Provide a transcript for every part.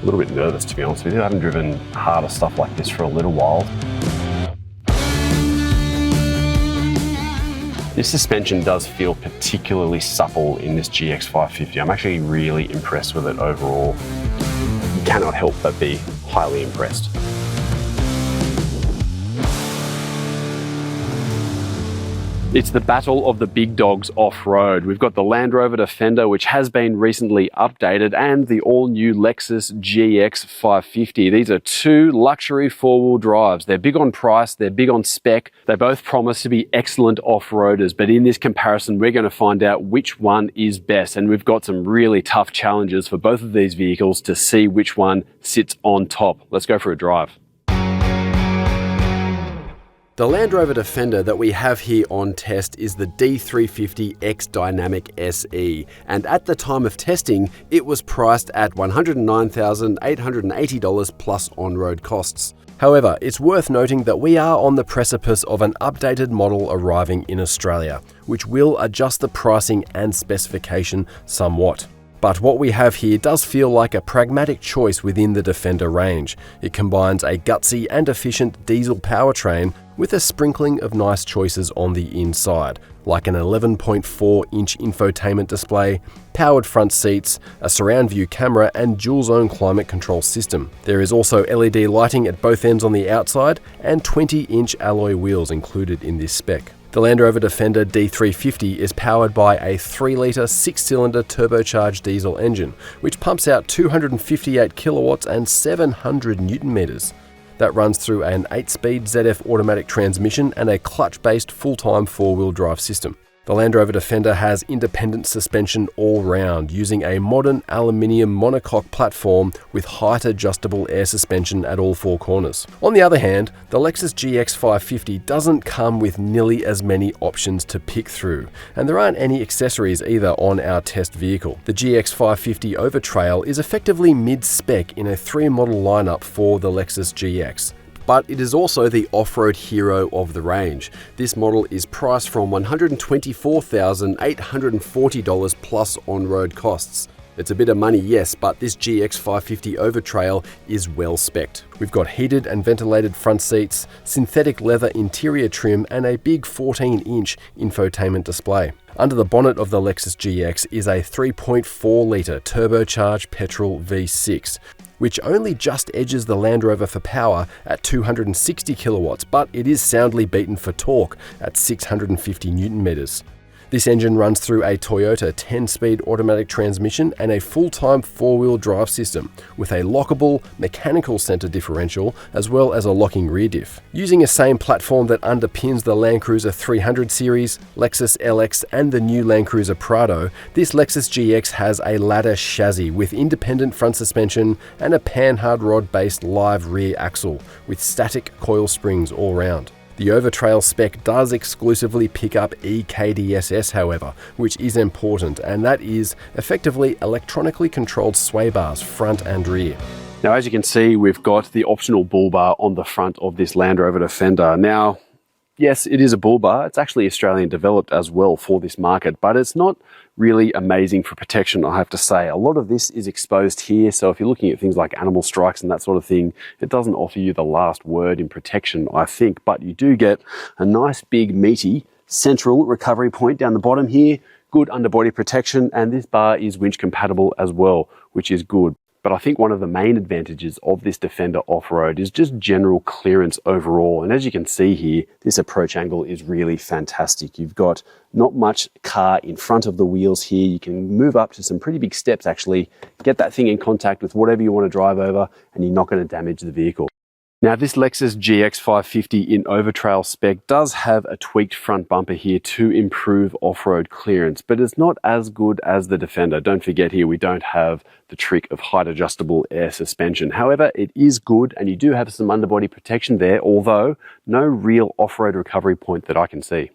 a little bit nervous, to be honest with you. I haven't driven harder stuff like this for a little while. This suspension does feel particularly supple in this GX550. I'm actually really impressed with it overall. You cannot help but be highly impressed. It's the battle of the big dogs off-road. We've got the Land Rover Defender, which has been recently updated, and the all-new Lexus GX550. These are two luxury four-wheel drives. They're big on price, they're big on spec. They both promise to be excellent off-roaders, but in this comparison, we're going to find out which one is best. And we've got some really tough challenges for both of these vehicles to see which one sits on top. Let's go for a drive. The Land Rover Defender that we have here on test is the D350 X Dynamic SE, and at the time of testing, it was priced at $109,880 plus on-road costs. However, it's worth noting that we are on the precipice of an updated model arriving in Australia, which will adjust the pricing and specification somewhat. But what we have here does feel like a pragmatic choice within the Defender range. It combines a gutsy and efficient diesel powertrain with a sprinkling of nice choices on the inside, like an 11.4-inch infotainment display, powered front seats, a surround view camera, and dual-zone climate control system. There is also LED lighting at both ends on the outside and 20-inch alloy wheels included in this spec. The Land Rover Defender D350 is powered by a 3-litre 6-cylinder turbocharged diesel engine, which pumps out 258 kilowatts and 700 newton meters. That runs through an 8-speed ZF automatic transmission and a clutch-based full-time 4-wheel drive system. The Land Rover Defender has independent suspension all round, using a modern aluminium monocoque platform with height adjustable air suspension at all four corners. On the other hand, the Lexus GX550 doesn't come with nearly as many options to pick through, and there aren't any accessories either on our test vehicle. The GX550 Overtrail is effectively mid-spec in a 3-model lineup for the Lexus GX. But it is also the off-road hero of the range. This model is priced from $124,840 plus on-road costs. It's a bit of money, yes, but this GX550 Overtrail is well spec'd. We've got heated and ventilated front seats, synthetic leather interior trim, and a big 14-inch infotainment display. Under the bonnet of the Lexus GX is a 3.4-litre turbocharged petrol V6, which only just edges the Land Rover for power at 260 kilowatts, but it is soundly beaten for torque at 650 newton meters. This engine runs through a Toyota 10-speed automatic transmission and a full-time 4-wheel drive system with a lockable mechanical center differential as well as a locking rear diff. Using the same platform that underpins the Land Cruiser 300 series, Lexus LX and the new Land Cruiser Prado, this Lexus GX has a ladder chassis with independent front suspension and a panhard rod-based live rear axle with static coil springs all round. The Overtrail spec does exclusively pick up EKDSS, however, which is important, and that is effectively electronically controlled sway bars front and rear. Now, as you can see, we've got the optional bull bar on the front of this Land Rover Defender. Now, yes, it is a bull bar. It's actually Australian developed as well for this market, but it's not really amazing for protection, I have to say. A lot of this is exposed here, so if you're looking at things like animal strikes and that sort of thing, it doesn't offer you the last word in protection, I think, but you do get a nice big meaty central recovery point down the bottom here, good underbody protection, and this bar is winch compatible as well, which is good. But I think one of the main advantages of this Defender off-road is just general clearance overall. And as you can see here, this approach angle is really fantastic. You've got not much car in front of the wheels here. You can move up to some pretty big steps actually, get that thing in contact with whatever you want to drive over, and you're not going to damage the vehicle. Now, this Lexus GX550 in Overtrail spec does have a tweaked front bumper here to improve off-road clearance, but it's not as good as the Defender. Don't forget here, we don't have the trick of height adjustable air suspension. However, it is good, and you do have some underbody protection there, although no real off-road recovery point that I can see.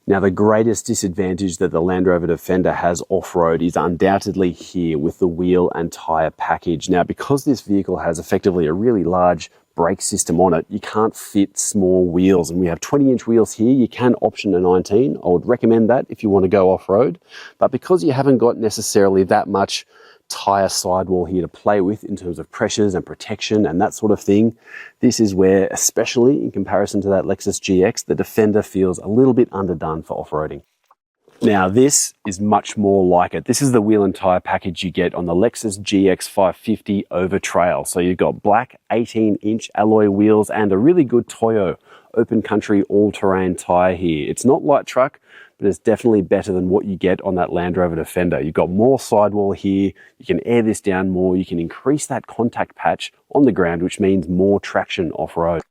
Now, the greatest disadvantage that the Land Rover Defender has off-road is undoubtedly here with the wheel and tyre package. Now, because this vehicle has effectively a really large brake system on it, you can't fit small wheels, and we have 20-inch wheels here. You can option a 19. I would recommend that if you want to go off-road, but because you haven't got necessarily that much tyre sidewall here to play with in terms of pressures and protection and that sort of thing. This is where, especially in comparison to that Lexus GX, the Defender feels a little bit underdone for off-roading. Now this is much more like it. This is the wheel and tyre package you get on the Lexus GX550 over trail. So you've got black 18-inch alloy wheels and a really good Toyo open country all-terrain tyre here. It's not light truck, but it's definitely better than what you get on that Land Rover Defender. You've got more sidewall here, you can air this down more, you can increase that contact patch on the ground, which means more traction off-road.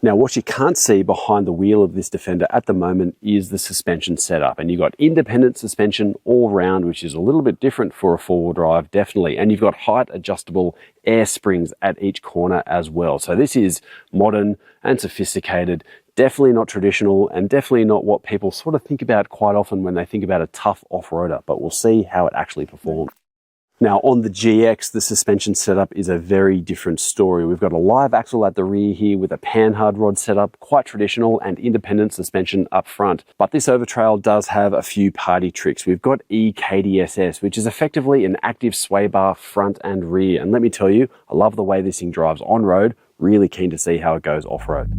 Now, what you can't see behind the wheel of this Defender at the moment is the suspension setup. And you've got independent suspension all round, which is a little bit different for a four-wheel drive, definitely. And you've got height adjustable air springs at each corner as well. So this is modern and sophisticated, definitely not traditional, and definitely not what people sort of think about quite often when they think about a tough off-roader, but we'll see how it actually performs. Now on the GX, the suspension setup is a very different story. We've got a live axle at the rear here with a panhard rod setup, quite traditional, and independent suspension up front. But this Overtrail does have a few party tricks. We've got EKDSS, which is effectively an active sway bar front and rear. And let me tell you, I love the way this thing drives on-road. Really keen to see how it goes off-road.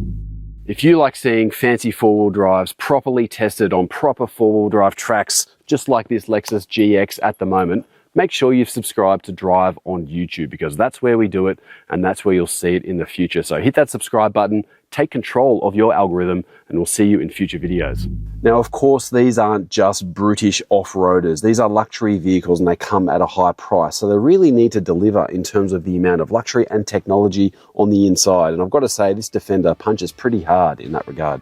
If you like seeing fancy four-wheel drives properly tested on proper four-wheel drive tracks, just like this Lexus GX at the moment, make sure you've subscribed to Drive on YouTube, because that's where we do it and that's where you'll see it in the future. So hit that subscribe button, take control of your algorithm, and we'll see you in future videos. Now, of course, these aren't just brutish off-roaders. These are luxury vehicles and they come at a high price. So they really need to deliver in terms of the amount of luxury and technology on the inside. And I've got to say, this Defender punches pretty hard in that regard.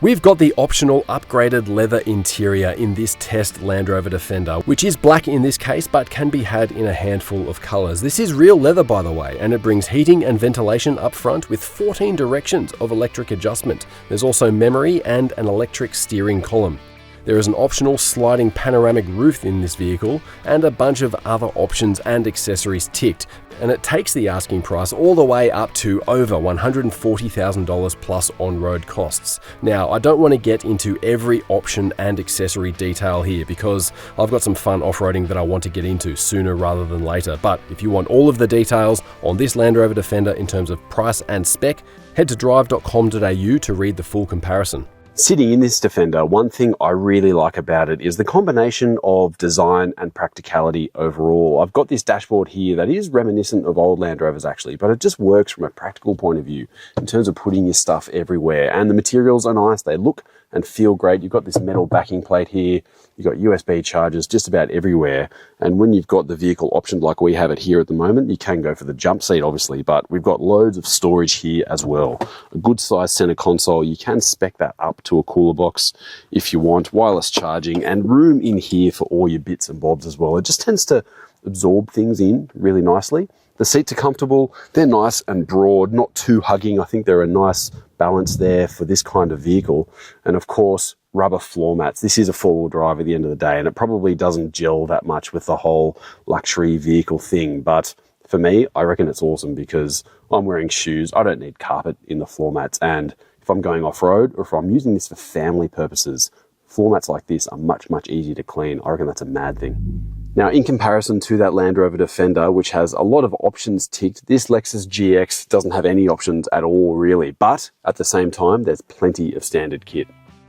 We've got the optional upgraded leather interior in this test Land Rover Defender, which is black in this case, but can be had in a handful of colors. This is real leather, by the way, and it brings heating and ventilation up front with 14 directions of electric adjustment. There's also memory and an electric steering column. There is an optional sliding panoramic roof in this vehicle and a bunch of other options and accessories ticked, and it takes the asking price all the way up to over $140,000 plus on-road costs. Now, I don't want to get into every option and accessory detail here because I've got some fun off-roading that I want to get into sooner rather than later, but if you want all of the details on this Land Rover Defender in terms of price and spec, head to Drive.com.au to read the full comparison. Sitting in this Defender, one thing I really like about it is the combination of design and practicality overall. I've got this dashboard here that is reminiscent of old Land Rovers actually, but it just works from a practical point of view in terms of putting your stuff everywhere. And the materials are nice, they look and feel great. You've got this metal backing plate here, you've got USB chargers just about everywhere. And when you've got the vehicle optioned like we have it here at the moment, you can go for the jump seat obviously, but we've got loads of storage here as well. A good sized center console, you can spec that up to a cooler box if you want, wireless charging, and room in here for all your bits and bobs as well. It just tends to absorb things in really nicely. The seats are comfortable, they're nice and broad, not too hugging. I think they're a nice balance there for this kind of vehicle. And of course, rubber floor mats. This is a four-wheel drive at the end of the day, and it probably doesn't gel that much with the whole luxury vehicle thing. But for me, I reckon it's awesome because I'm wearing shoes. I don't need carpet in the floor mats. And if I'm going off-road or if I'm using this for family purposes, floor mats like this are much, much easier to clean. I reckon that's a mad thing. Now, in comparison to that Land Rover Defender, which has a lot of options ticked, this Lexus GX doesn't have any options at all, really. But at the same time, there's plenty of standard kit.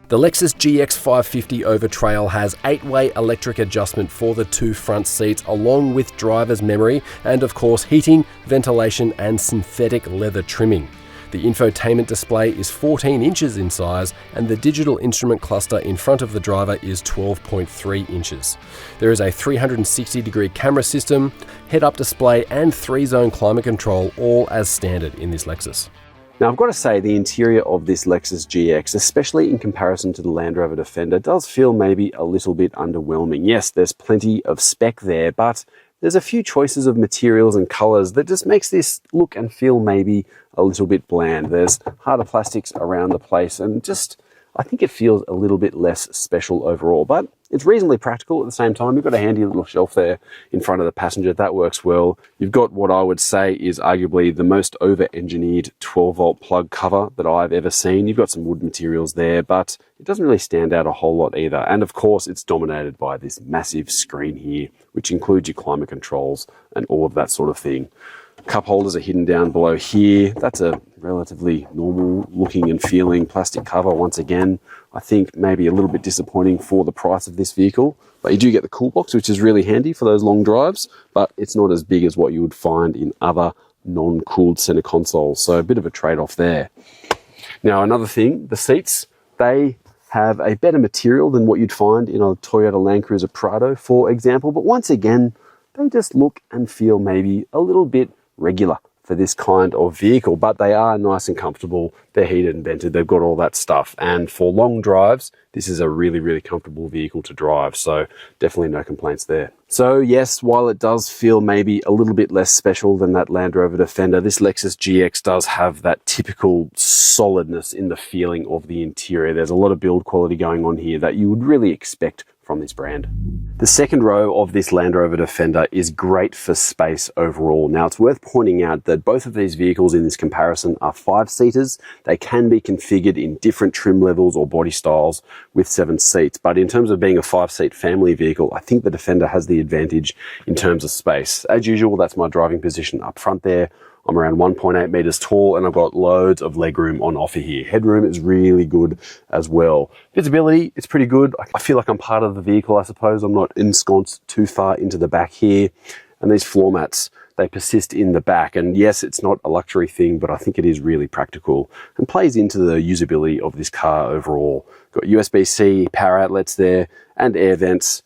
The Lexus GX550 over trail has 8-way electric adjustment for the two front seats, along with driver's memory and, of course, heating, ventilation, and synthetic leather trimming. The infotainment display is 14 inches in size, and the digital instrument cluster in front of the driver is 12.3 inches. There is a 360-degree camera system, head-up display, and 3-zone climate control, all as standard in this Lexus. Now, I've got to say, the interior of this Lexus GX, especially in comparison to the Land Rover Defender, does feel maybe a little bit underwhelming. Yes, there's plenty of spec there, but there's a few choices of materials and colors that just makes this look and feel maybe a little bit bland. There's harder plastics around the place and just, I think it feels a little bit less special overall, but It's reasonably practical at the same time. You've got a handy little shelf there in front of the passenger. That works well. You've got what I would say is arguably the most over-engineered 12-volt plug cover that I've ever seen. You've got some wood materials there, but it doesn't really stand out a whole lot either. And of course, it's dominated by this massive screen here, which includes your climate controls and all of that sort of thing. Cup holders are hidden down below here. That's a relatively normal looking and feeling plastic cover. Once again, I think maybe a little bit disappointing for the price of this vehicle, but you do get the cool box, which is really handy for those long drives, but it's not as big as what you would find in other non-cooled center consoles. So a bit of a trade-off there. Now, another thing, the seats, they have a better material than what you'd find in a Toyota Land Cruiser Prado, for example, but once again, they just look and feel maybe a little bit regular for this kind of vehicle, but they are nice and comfortable. They're heated and vented. They've got all that stuff. And for long drives, this is a really, really comfortable vehicle to drive. So definitely no complaints there. So yes, while it does feel maybe a little bit less special than that Land Rover Defender, this Lexus GX does have that typical solidness in the feeling of the interior. There's a lot of build quality going on here that you would really expect from this brand. The second row of this Land Rover Defender is great for space overall. Now, it's worth pointing out that both of these vehicles in this comparison are 5-seaters. They can be configured in different trim levels or body styles with 7 seats. But in terms of being a 5-seat family vehicle, I think the Defender has the advantage in terms of space. As usual, that's my driving position up front there. I'm around 1.8 meters tall and I've got loads of legroom on offer here. Headroom is really good as well. Visibility, it's pretty good. I feel like I'm part of the vehicle, I suppose. I'm not ensconced too far into the back here. And these floor mats, they persist in the back. And yes, it's not a luxury thing, but I think it is really practical and plays into the usability of this car overall. Got USB-C power outlets there and air vents.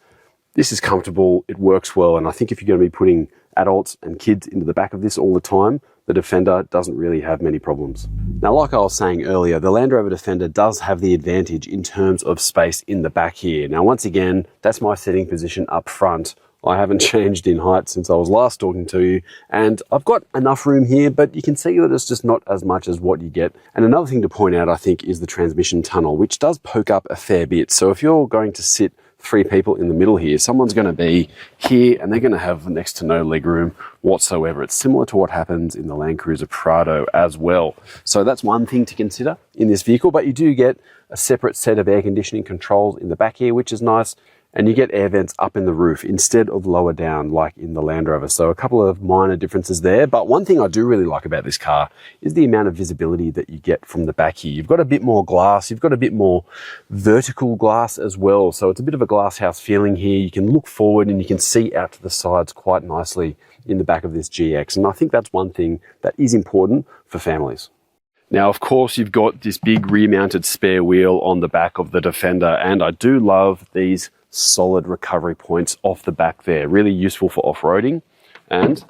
This is comfortable, it works well, and I think if you're going to be putting adults and kids into the back of this all the time, the Defender doesn't really have many problems. Now, like I was saying earlier, the Land Rover Defender does have the advantage in terms of space in the back here. Now, once again, that's my sitting position up front. I haven't changed in height since I was last talking to you, and I've got enough room here, but you can see that it's just not as much as what you get. And another thing to point out, I think, is the transmission tunnel, which does poke up a fair bit. So if you're going to sit 3 people in the middle here, someone's going to be here and they're going to have next to no legroom whatsoever. It's similar to what happens in the Land Cruiser Prado as well. So that's one thing to consider in this vehicle, but you do get a separate set of air conditioning controls in the back here, which is nice. And you get air vents up in the roof instead of lower down like in the Land Rover. So a couple of minor differences there. But one thing I do really like about this car is the amount of visibility that you get from the back here. You've got a bit more glass. You've got a bit more vertical glass as well. So it's a bit of a glass house feeling here. You can look forward and you can see out to the sides quite nicely in the back of this GX. And I think that's one thing that is important for families. Now, of course, you've got this big rear-mounted spare wheel on the back of the Defender. And I do love these solid recovery points off the back there, really useful for off-roading. And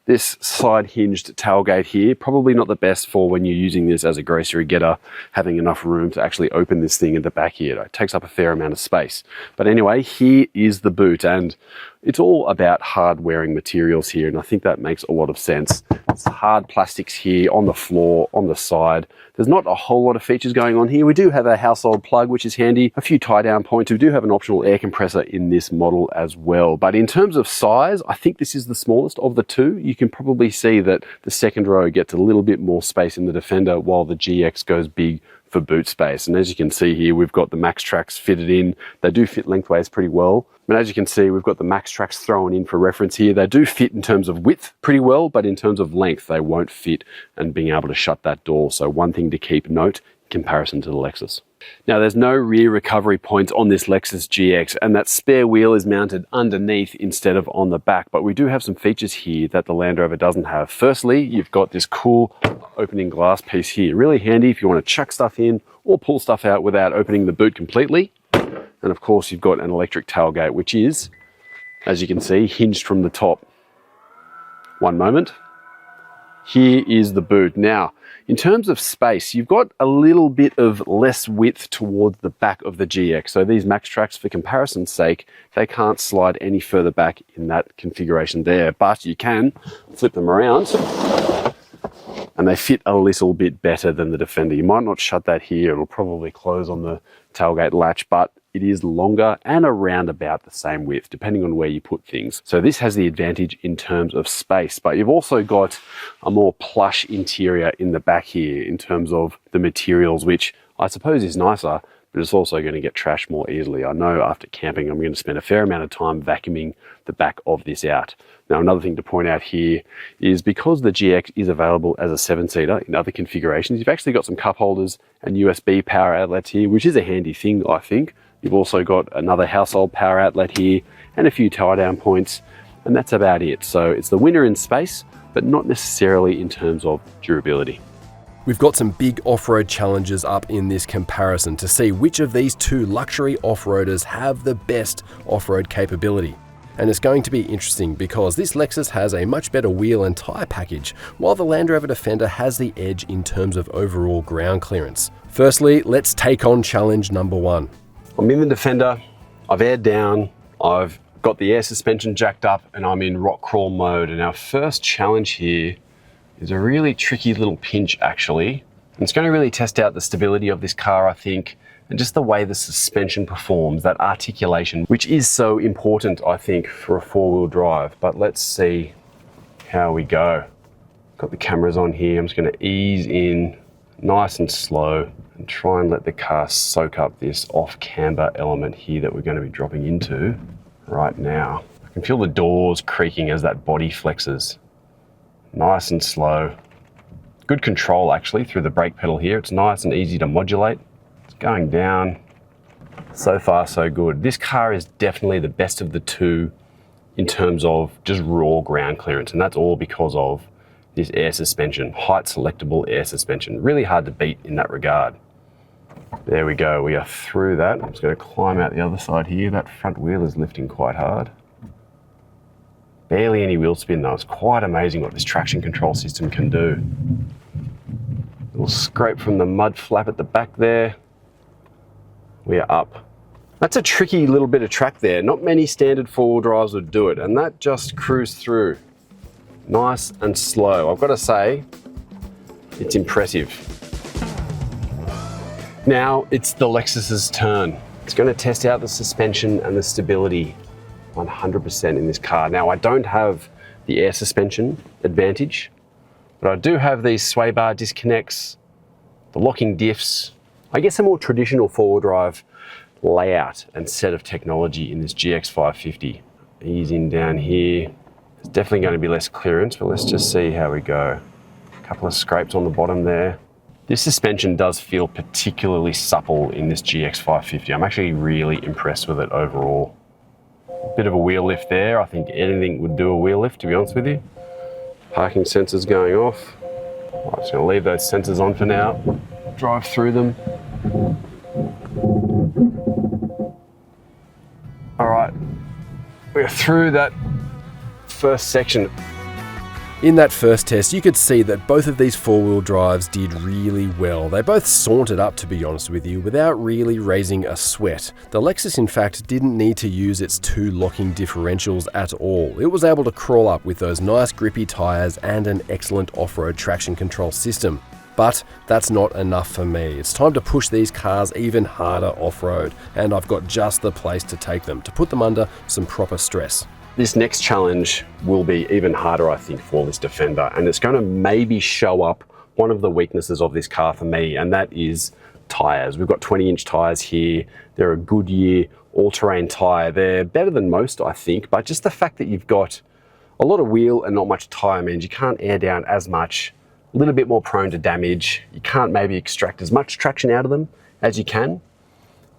this side hinged tailgate here, probably not the best for when you're using this as a grocery getter, having enough room to actually open this thing at the back here. It takes up a fair amount of space. But anyway, here is the boot, and it's all about hard wearing materials here, and I think that makes a lot of sense. It's hard plastics here on the floor, on the side. There's not a whole lot of features going on here. We do have a household plug, which is handy, a few tie-down points. We do have an optional air compressor in this model as well. But in terms of size, I think this is the smallest of the two. You can probably see that the second row gets a little bit more space in the Defender, while the GX goes big for boot space. And as you can see here, we've got the Max Tracks fitted in. They do fit lengthways pretty well. But as you can see, we've got the Max Tracks thrown in for reference here. They do fit in terms of width pretty well, but in terms of length, they won't fit and being able to shut that door. So one thing to keep note in comparison to the Lexus. Now, there's no rear recovery points on this Lexus GX, and that spare wheel is mounted underneath instead of on the back. But we do have some features here that the Land Rover doesn't have. Firstly, you've got this cool opening glass piece here. Really handy if you want to chuck stuff in or pull stuff out without opening the boot completely. And of course, you've got an electric tailgate, which is, as you can see, hinged from the top. One moment. Here is the boot. Now, in terms of space, you've got a little bit of less width towards the back of the GX. So these Max Tracks, for comparison's sake, they can't slide any further back in that configuration there, but you can flip them around and they fit a little bit better than the Defender. You might not shut that here, it'll probably close on the tailgate latch, but it is longer and around about the same width, depending on where you put things. So this has the advantage in terms of space, but you've also got a more plush interior in the back here in terms of the materials, which I suppose is nicer, but it's also going to get trashed more easily. I know after camping, I'm going to spend a fair amount of time vacuuming the back of this out. Now, another thing to point out here is because the GX is available as a 7-seater in other configurations, you've actually got some cup holders and USB power outlets here, which is a handy thing, I think. You've also got another household power outlet here and a few tie down points, and that's about it. So it's the winner in space, but not necessarily in terms of durability. We've got some big off-road challenges up in this comparison to see which of these two luxury off-roaders have the best off-road capability. And it's going to be interesting because this Lexus has a much better wheel and tyre package, while the Land Rover Defender has the edge in terms of overall ground clearance. Firstly, let's take on challenge number 1. I'm in the Defender, I've aired down, I've got the air suspension jacked up, and I'm in rock crawl mode. And our first challenge here is a really tricky little pinch actually. And it's going to really test out the stability of this car, I think, and just the way the suspension performs, that articulation, which is so important, I think, for a 4-wheel drive. But let's see how we go. Got the cameras on here. I'm just going to ease in nice and slow and try and let the car soak up this off-camber element here that we're going to be dropping into right now. I can feel the doors creaking as that body flexes. Nice and slow. Good control actually through the brake pedal here. It's nice and easy to modulate. It's going down. So far so good. This car is definitely the best of the two in terms of just raw ground clearance, and that's all because of this air suspension, height selectable air suspension. Really hard to beat in that regard. There we go, we are through that. I'm just going to climb out the other side here. That front wheel is lifting quite hard. Barely any wheel spin though. It's quite amazing what this traction control system can do. A little scrape from the mud flap at the back there. We are up. That's a tricky little bit of track there. Not many standard 4-wheel drives would do it, and that just cruised through. Nice and slow. I've got to say, it's impressive. Now it's the Lexus's turn. It's going to test out the suspension and the stability 100% in this car. Now, I don't have the air suspension advantage, but I do have these sway bar disconnects, the locking diffs, I guess a more traditional 4-wheel drive layout and set of technology in this GX550. Ease in down here. There's definitely going to be less clearance, but let's just see how we go. A couple of scrapes on the bottom there. This suspension does feel particularly supple in this GX550. I'm actually really impressed with it overall. Bit of a wheel lift there. I think anything would do a wheel lift, to be honest with you. Parking sensors going off. I'm just going to leave those sensors on for now. Drive through them. All right, we're through that first section. In that first test, you could see that both of these 4-wheel drives did really well. They both sauntered up, to be honest with you, without really raising a sweat. The Lexus, in fact, didn't need to use its 2 locking differentials at all. It was able to crawl up with those nice grippy tyres and an excellent off-road traction control system. But that's not enough for me. It's time to push these cars even harder off-road, and I've got just the place to take them, to put them under some proper stress. This next challenge will be even harder, I think, for this Defender, and it's going to maybe show up one of the weaknesses of this car for me, and that is tyres. We've got 20-inch tyres here. They're a Goodyear all-terrain tyre. They're better than most, I think, but just the fact that you've got a lot of wheel and not much tyre means you can't air down as much, a little bit more prone to damage. You can't maybe extract as much traction out of them as you can, and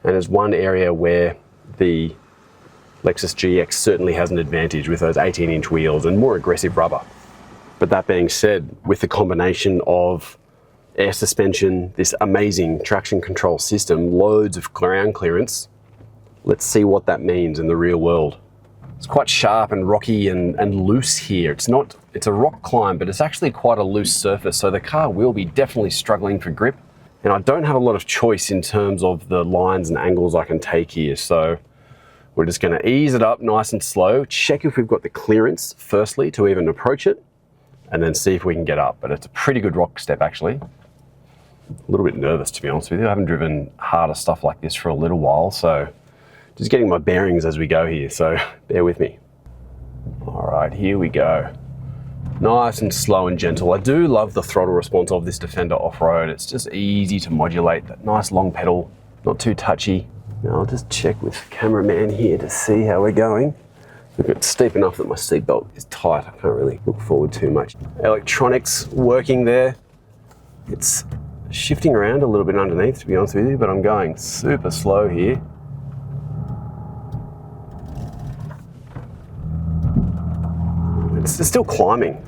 there's one area where the Lexus GX certainly has an advantage with those 18-inch wheels and more aggressive rubber. But that being said, with the combination of air suspension, this amazing traction control system, loads of ground clearance, let's see what that means in the real world. It's quite sharp and rocky and loose here. It's a rock climb, but it's actually quite a loose surface, so the car will be definitely struggling for grip. And I don't have a lot of choice in terms of the lines and angles I can take here, so we're just going to ease it up nice and slow, check if we've got the clearance firstly to even approach it, and then see if we can get up. But it's a pretty good rock step actually. A little bit nervous, to be honest with you. I haven't driven harder stuff like this for a little while, so just getting my bearings as we go here, so bear with me. All right, here we go. Nice and slow and gentle. I do love the throttle response of this Defender off-road. It's just easy to modulate, that nice long pedal, not too touchy. Now I'll just check with cameraman here to see how we're going. Look, it's steep enough that my seatbelt is tight. I can't really look forward too much. Electronics working there. It's shifting around a little bit underneath, to be honest with you, but I'm going super slow here. It's still climbing.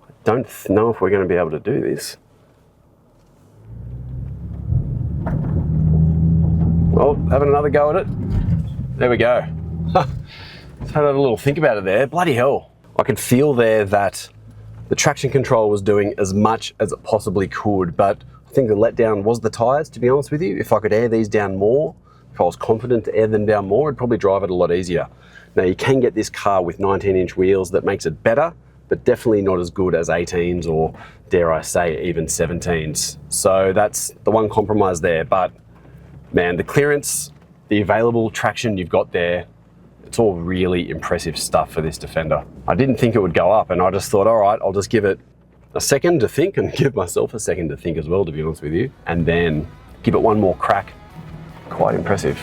I don't know if we're going to be able to do this. Well, having another go at it. There we go. Just had a little think about it there. Bloody hell. I could feel there that the traction control was doing as much as it possibly could, but I think the letdown was the tyres, to be honest with you. If I could air these down more, if I was confident to air them down more, I'd probably drive it a lot easier. Now you can get this car with 19-inch wheels that makes it better, but definitely not as good as 18s or, dare I say, even 17s. So that's the one compromise there. But man, the clearance, the available traction you've got there, it's all really impressive stuff for this Defender. I didn't think it would go up, and I just thought, all right, I'll just give it a second to think and give myself a second to think as well, to be honest with you, and then give it one more crack. Quite impressive.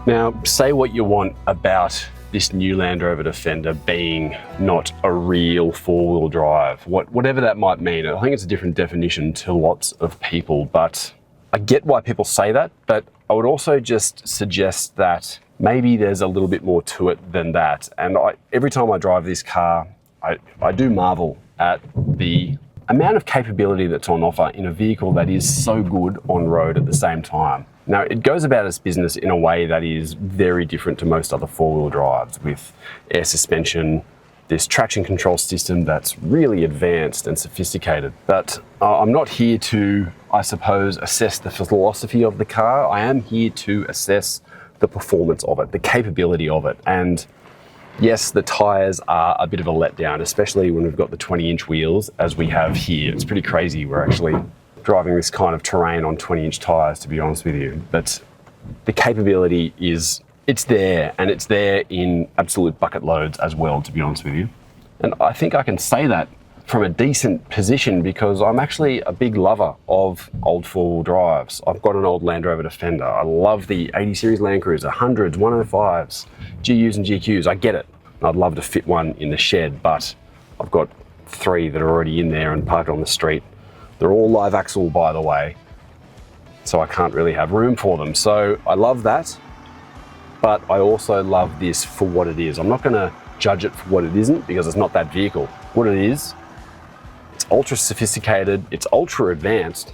Now, say what you want about this new Land Rover Defender being not a real four-wheel drive, whatever that might mean. I think it's a different definition to lots of people, but I get why people say that, but I would also just suggest that maybe there's a little bit more to it than that. And every time I drive this car, I do marvel at the amount of capability that's on offer in a vehicle that is so good on road at the same time. Now, it goes about its business in a way that is very different to most other four-wheel drives, with air suspension, this traction control system that's really advanced and sophisticated. But I'm not here to, I suppose, assess the philosophy of the car. I am here to assess the performance of it, the capability of it. And yes, the tyres are a bit of a letdown, especially when we've got the 20-inch wheels as we have here. It's pretty crazy. We're actually driving this kind of terrain on 20-inch tyres, to be honest with you. But the capability is, it's there, and it's there in absolute bucket loads as well, to be honest with you. And I think I can say that from a decent position because I'm actually a big lover of old four-wheel drives. I've got an old Land Rover Defender. I love the 80 series Land Cruiser, 100s, 105s, GUs and GQs. I get it. I'd love to fit one in the shed, but I've got 3 that are already in there and parked on the street. They're all live axle, by the way, so I can't really have room for them. So I love that, but I also love this for what it is. I'm not gonna judge it for what it isn't because it's not that vehicle. What it is, it's ultra sophisticated, it's ultra advanced,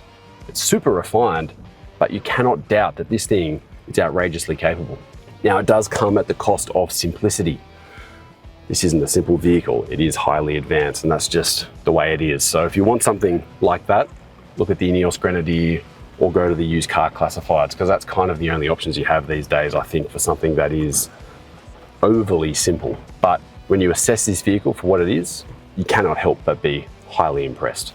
it's super refined, but you cannot doubt that this thing is outrageously capable. Now, it does come at the cost of simplicity. This isn't a simple vehicle, it is highly advanced, and that's just the way it is. So if you want something like that, look at the Ineos Grenadier or go to the used car classifieds, because that's kind of the only options you have these days, I think, for something that is overly simple. But when you assess this vehicle for what it is, you cannot help but be highly impressed.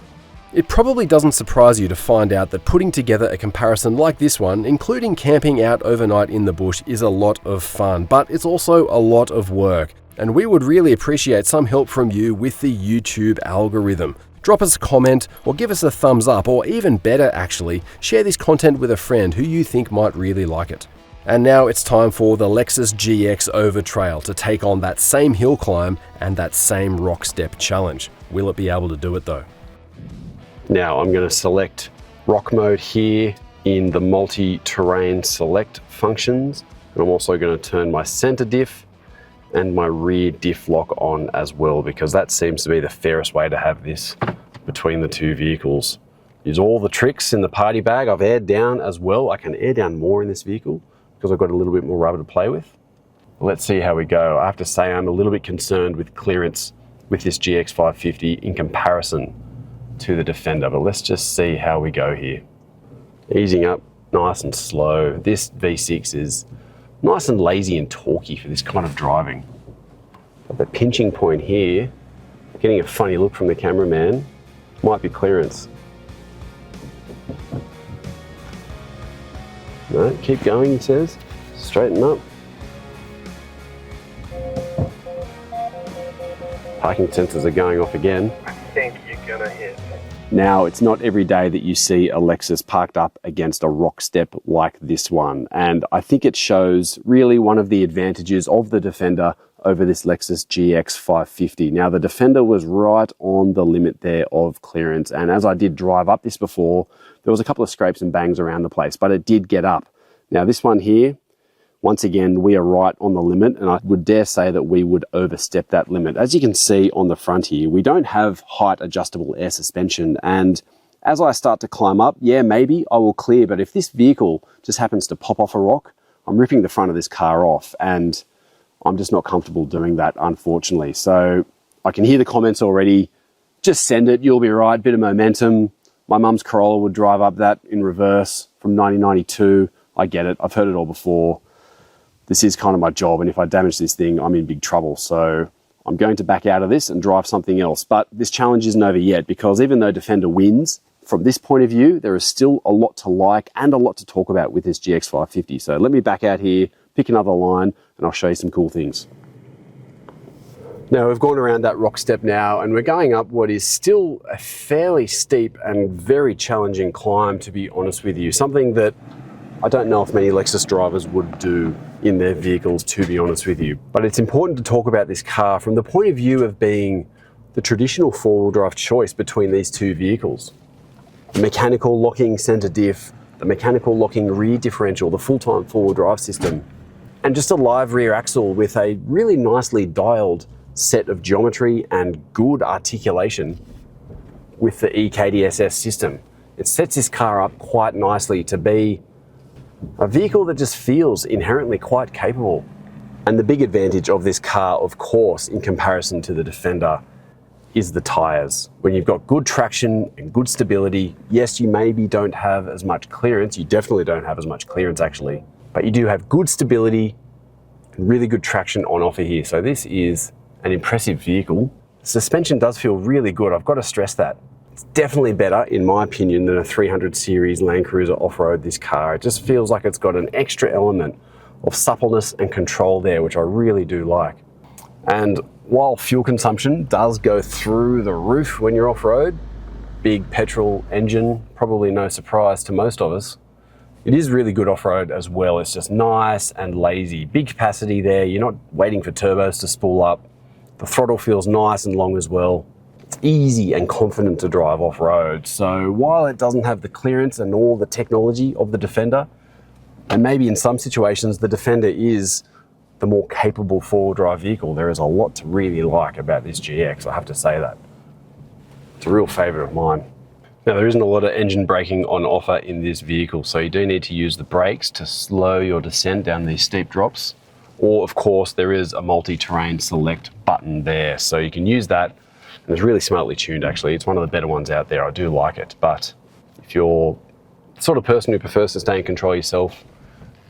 It probably doesn't surprise you to find out that putting together a comparison like this one, including camping out overnight in the bush, is a lot of fun, but it's also a lot of work. And we would really appreciate some help from you with the YouTube algorithm. Drop us a comment or give us a thumbs up, or even better actually, share this content with a friend who you think might really like it. And now it's time for the Lexus GX over trail to take on that same hill climb and that same rock step challenge. Will it be able to do it though? Now I'm going to select rock mode here in the multi-terrain select functions. And I'm also going to turn my center diff and my rear diff lock on as well, because that seems to be the fairest way to have this between the two vehicles. Use all the tricks in the party bag. I've aired down as well. I can air down more in this vehicle because I've got a little bit more rubber to play with. Let's see how we go. I have to say I'm a little bit concerned with clearance with this GX550 in comparison to the Defender, but let's just see how we go here. Easing up nice and slow. This V6 is nice and lazy and torquey for this kind of driving. But the pinching point here, getting a funny look from the cameraman, might be clearance. No, keep going, he says. Straighten up. Parking sensors are going off again. I think you're gonna hit. Now, it's not every day that you see a Lexus parked up against a rock step like this one, and I think it shows really one of the advantages of the Defender over this Lexus GX550. Now, the Defender was right on the limit there of clearance, and as I did drive up this before, there was a couple of scrapes and bangs around the place, but it did get up. Now, this one here, once again, we are right on the limit, and I would dare say that we would overstep that limit. As you can see on the front here, we don't have height adjustable air suspension, and as I start to climb up, yeah, maybe I will clear, but if this vehicle just happens to pop off a rock, I'm ripping the front of this car off, and I'm just not comfortable doing that, unfortunately. So I can hear the comments already. Just send it, you'll be right, bit of momentum. My mum's Corolla would drive up that in reverse from 1992. I get it, I've heard it all before. This is kind of my job, and if I damage this thing, I'm in big trouble. So I'm going to back out of this and drive something else. But this challenge isn't over yet, because even though Defender wins, from this point of view, there is still a lot to like and a lot to talk about with this GX550. So let me back out here, pick another line, and I'll show you some cool things. Now, we've gone around that rock step now, and we're going up what is still a fairly steep and very challenging climb, to be honest with you. Something that I don't know if many Lexus drivers would do in their vehicles, to be honest with you. But it's important to talk about this car from the point of view of being the traditional four-wheel drive choice between these two vehicles. The mechanical locking center diff, the mechanical locking rear differential, the full-time four-wheel drive system, and just a live rear axle with a really nicely dialed set of geometry and good articulation with the EKDSS system. It sets this car up quite nicely to be a vehicle that just feels inherently quite capable. And the big advantage of this car, of course, in comparison to the Defender, is the tyres. When you've got good traction and good stability, yes, you maybe don't have as much clearance. You definitely don't have as much clearance, actually. But you do have good stability and really good traction on offer here. So this is an impressive vehicle. Suspension does feel really good. I've got to stress that. It's definitely better, in my opinion, than a 300 series Land Cruiser off-road, this car. It just feels like it's got an extra element of suppleness and control there, which I really do like. And while fuel consumption does go through the roof when you're off-road, big petrol engine, probably no surprise to most of us, it is really good off-road as well. It's just nice and lazy. Big capacity there. You're not waiting for turbos to spool up. The throttle feels nice and long as well. It's easy and confident to drive off-road. So while it doesn't have the clearance and all the technology of the Defender, and maybe in some situations the Defender is the more capable four-wheel drive vehicle, there is a lot to really like about this GX, I have to say that. It's a real favourite of mine. Now, there isn't a lot of engine braking on offer in this vehicle, so you do need to use the brakes to slow your descent down these steep drops. Or, of course, there is a multi-terrain select button there, so you can use that. And it's really smartly tuned, actually. It's one of the better ones out there. I do like it. But if you're the sort of person who prefers to stay in control yourself,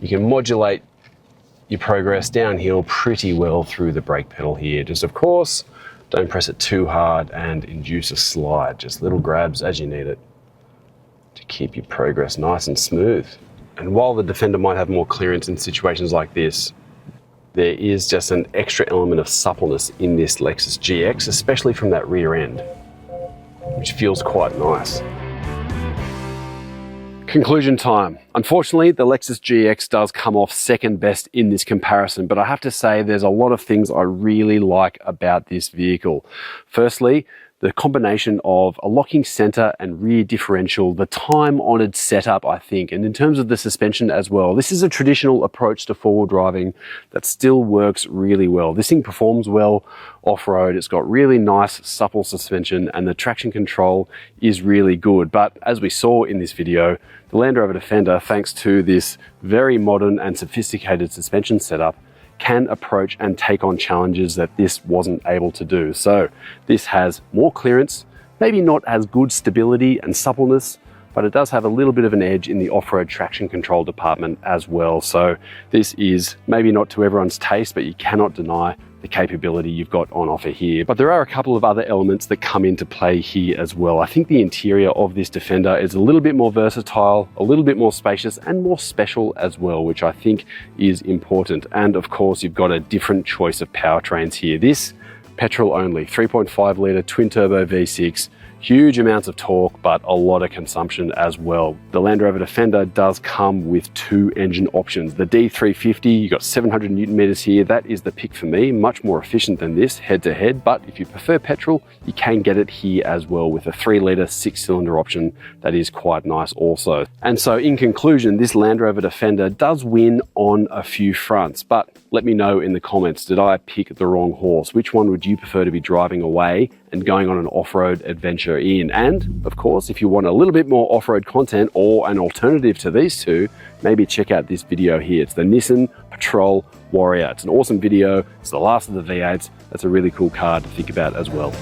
you can modulate your progress downhill pretty well through the brake pedal here. Just, of course, don't press it too hard and induce a slide. Just little grabs as you need it to keep your progress nice and smooth. And while the Defender might have more clearance in situations like this, there is just an extra element of suppleness in this Lexus GX, especially from that rear end, which feels quite nice. Conclusion time. Unfortunately, the Lexus GX does come off second best in this comparison, but I have to say there's a lot of things I really like about this vehicle. Firstly, the combination of a locking center and rear differential, the time-honored setup, I think, and in terms of the suspension as well. This is a traditional approach to four-wheel driving that still works really well. This thing performs well off-road. It's got really nice, supple suspension, and the traction control is really good. But as we saw in this video, the Land Rover Defender, thanks to this very modern and sophisticated suspension setup, can approach and take on challenges that this wasn't able to do. So this has more clearance, maybe not as good stability and suppleness, but it does have a little bit of an edge in the off-road traction control department as well. So this is maybe not to everyone's taste, but you cannot deny the capability you've got on offer here. But there are a couple of other elements that come into play here as well. I think the interior of this Defender is a little bit more versatile, a little bit more spacious, and more special as well, which I think is important. And of course, you've got a different choice of powertrains here. This, petrol only, 3.5 litre twin turbo V6, huge amounts of torque, but a lot of consumption as well. The Land Rover Defender does come with 2 engine options. The D350, you've got 700 Newton meters here. That is the pick for me, much more efficient than this head to head, but if you prefer petrol, you can get it here as well with a 3 litre 6-cylinder option. That is quite nice also. And so in conclusion, this Land Rover Defender does win on a few fronts, but let me know in the comments, did I pick the wrong horse? Which one would you prefer to be driving away and going on an off-road adventure in? And of course, if you want a little bit more off-road content or an alternative to these two, maybe check out this video here. It's the Nissan Patrol Warrior. It's an awesome video. It's the last of the V8s. That's a really cool car to think about as well.